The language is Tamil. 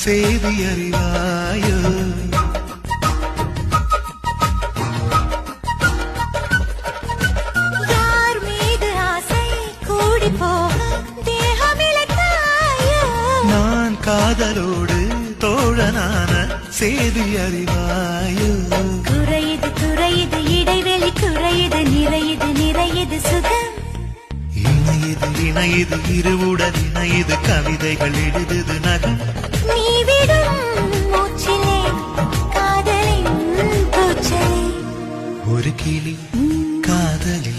செய்தி அறிவாயோ யார் மீது ஆசை கூடி போக தேகமிழந்தாயோ நான் காதலோடு தோழனான செய்தி அறிவாயோ குறையுது குறையுது இடைவெளி குறையுது நிறையுது நிறையுது சுகம் இணையுது இணையுது இருவுடன் இணையுது கவிதைகள் எழுதுது நகம் நீ விடும் மூச்சிலே காதலின் பூச்சலே ஒரு கிளி காதலி